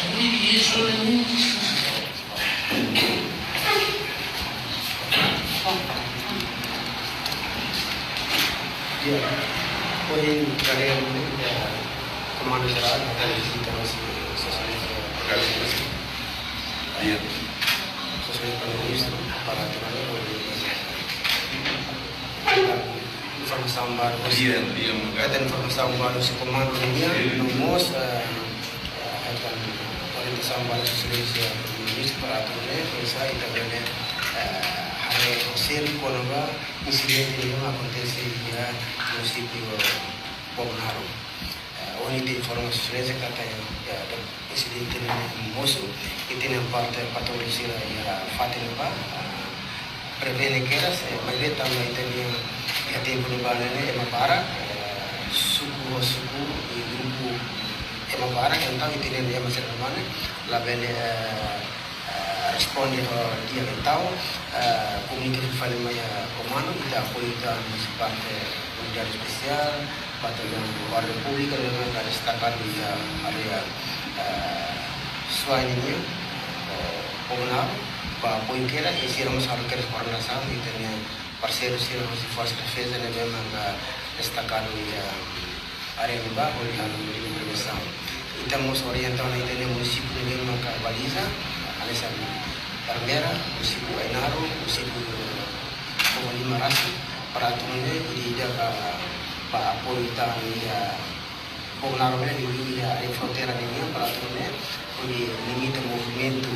Ya, poin kalian kemanusiaan dari kita masih sesuai organisasi. Iya, sesuai organisasi para teman-teman. Informasi baru. Ada informasi baru si komando ini, nomos akan orientasi baru sesuai dengan peraturannya. Bisa kita boleh hari hasil konoba insiden ini acontece di município Pognaro. Onde informasi sesuai kata ya ada insiden ini moço que tem parte patologia ya Fatima prevene que era mas ele também tem ya tempo no balene é para suku e grupo é para então ele tem dia mas mana lá bene responde dia então comunica que fala mais comando kita apoia parte mundial especial batalhão guarda pública dengan destacar di area suainya Pognaro para apoio que era e hicieron algo que organização e tinha parceiros que se fosse defesa né mesmo destacar di area de baixo e a prevenção estamos orientando aí no município de Maca Baliza Alessa Armera, município Ainaro, município Lima Rasi, para turunnya di para apoio da Pognaro di fronteira ini para turunnya di limite movimento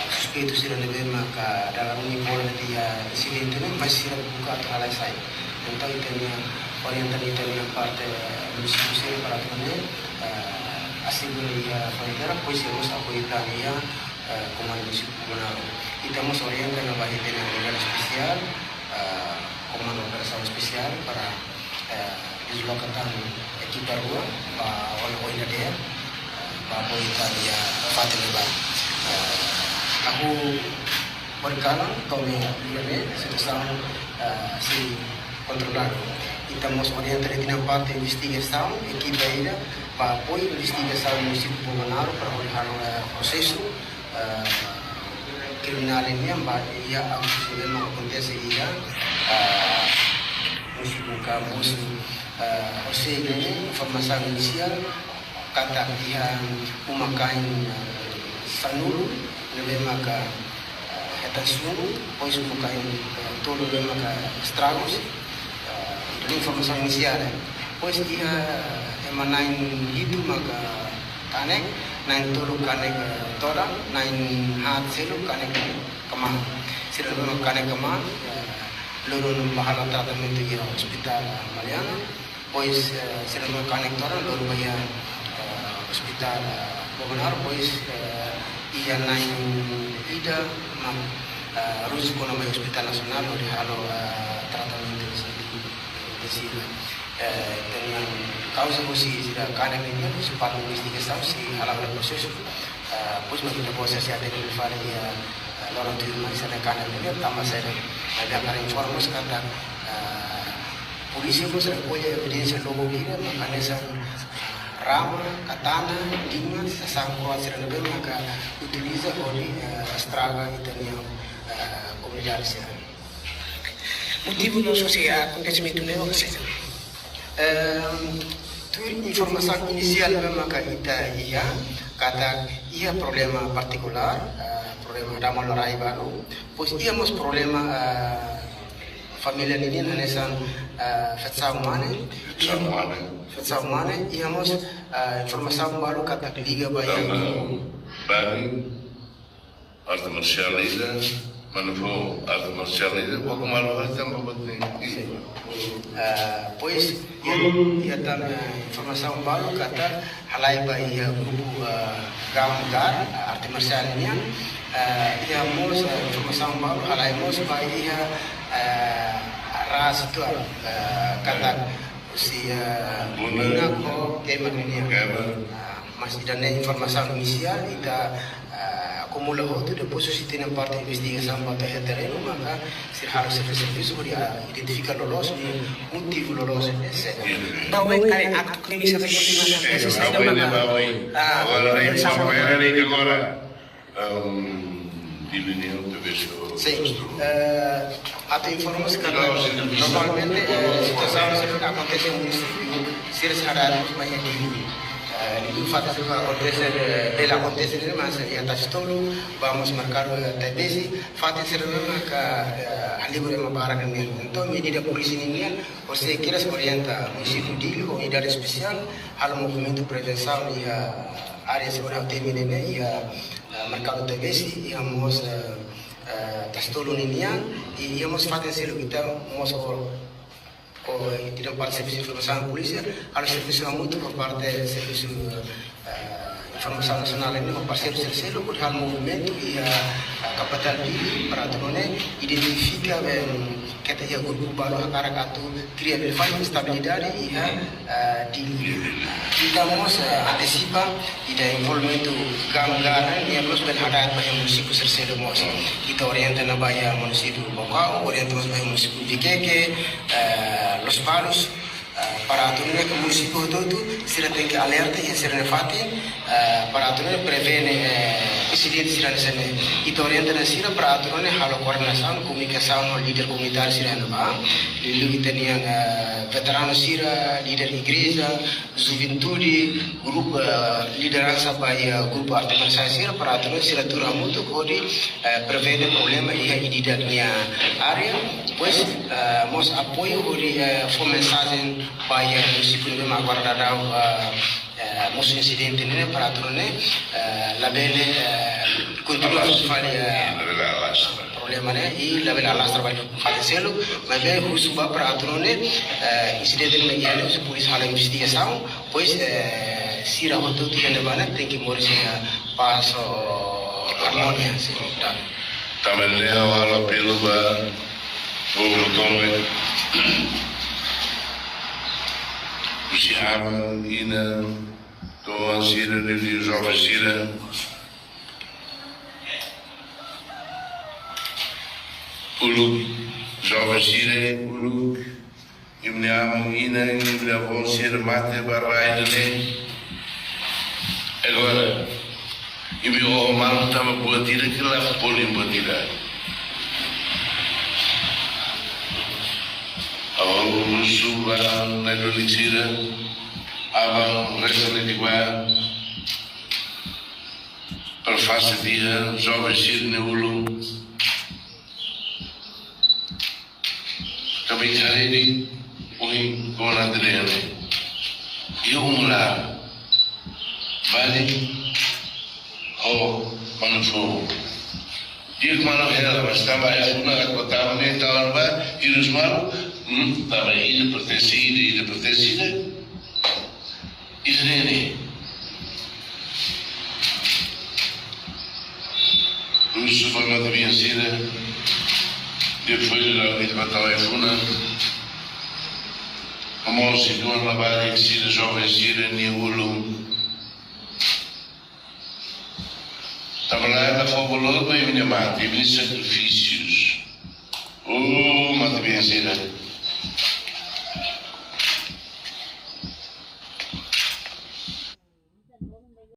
suspeito sila na ka dalam uniforme di incidente ini masih sila buka atau hal lain. Então itanya orientan itanya parte município sila para turunnya asegura di fronteira pois temos apoio da comando municipal Pognaro. Estamos orientando a gente na brigada especial, comando operação especial para deslocatan equipa rua para orang dia para apoiar dia Fatima. Aku berkalang kami ini sedang si controlado. Estamos orientando na parte investigação, equipa ida para apoio investigação municipal Pognaro para olhar o processo criminal ini yang sudah mengakontesi ia municipal kampus Jose ini informasi inisial kata dia memakai sanulu lebih maka atenção pois memakai todo lebih maka estragos itu informasi inisial pois dia emanain itu maka kanek nain tolu kanek toda nain hat selu kanek kemana sila lulu kanek kemana lulu bahala tratamento di hospital Mariana pois sila lulu kanek toda lulu baya hospital Pognaro pois ia nain ida mam rujuk kono mai hospital nasional di halo tratamento di sini dengan causa posisi sudah kanan ini sempat investigasi si hal-hal proses pois mas kita boleh saja ada di file ya lorong tu mas ada kanan ini tambah saya ada akan informasi kata polisi pun sudah punya evidensi logo kita makanya saya rama katana dinga sasang kuat sering lebih maka utiliza oleh estraga italiano komunitas motivo nosso se acontecimento não tu informasi inisial memang kita ia kata ia problema partikular problema dalam larai baru pois ia mas problema família ini nanesan fetsau mana ia mas informasi baru kata liga bayar bani arte marcial ida manufo arte marcial ida pouco malo hasta membuatnya pois ia também informasi baru kata halai bayar grupo gamgar arte marcial ini ia mas informasi baru halai mas bayar ras itu kata si bina ko gamer ini masih dan informasi inisial kita acumula outro, depois se tem a parte de investigação para o terreno, maka se harus serviço para identificar lolos e motivo lolos, etc. Bawai kare akto que bisa continuar essa sistema Agora aí agora diminuiu talvez o sim, até informamos que normalmente situação acontece no município, se eles harão mais o fato de acontecer, ele acontece, mas já está estouro, vamos marcar até base, fato de ser mesmo que a livre é uma barra mesmo. Então, medida polícia ninguém, você quer se orientar o município dele com unidade especial, há um movimento de prevenção e a área de segurança termina e a marcar até base e vamos estouro ninguém e vamos fazer o que estamos tidak parte serviço de informação polícia, ada serviço muito por parte do serviço informação nacional ini por parceiro terceiro por hal movimento e a capital dili para tornar identifica que tem o grupo baru agora que cria verify estabilidade e dili estamos antecipa e da envolvimento gamgaran e terus berhadapan para município terceiro mos kita orienta na bahia município Bocau orientamos para município Biqueque Los Palos para aturnar que o município todo se tem que alerta e ser nefatin para aturnar prevene incidentes sira nesene itu orienta na sira para aturnar halo coordenação comunicação líder comunitário sira na ba lilu kita yang veterano sira líder igreja juventude grupo liderança bahia grupo artesanal sira para aturnar sira turamuto kodi prevene problema e a minha área pois mos apoio kodi for mensagem bahia município de Maguardadau musuh incidente ini para turune labele continua a fazer problema né e labele alas trabalho falecelo mas bem rusuba para turune incidente ini ya os polícia hala investigação pois sira hotu tiene bana tem que morrer passo harmonia sim também é o apelo para o tome Puxava e na com a Cira de jovem Cira Uluk jovem Cira Uluk e me amam e na e me levam Cira mate barra agora e me o mal estava boa tira que leva por limpo tirar Awal suban na Indonesia, abang restoran igual, perfasa dia, jovem sir Ulu, kami cari ni, ui, kona terene, yung mula, balik, manufo. Dia kemana hela, mas tambah ya guna kat kota mana tahun ba, hirus malu, tambah ini pertensida, ini. Russo foi uma vencida, depois de batalha a Funa, a moça de uma lavada que se jovem Cira Niulu. Estava lá na Foboloba e minha mãe, teve sacrifícios. Mata bem,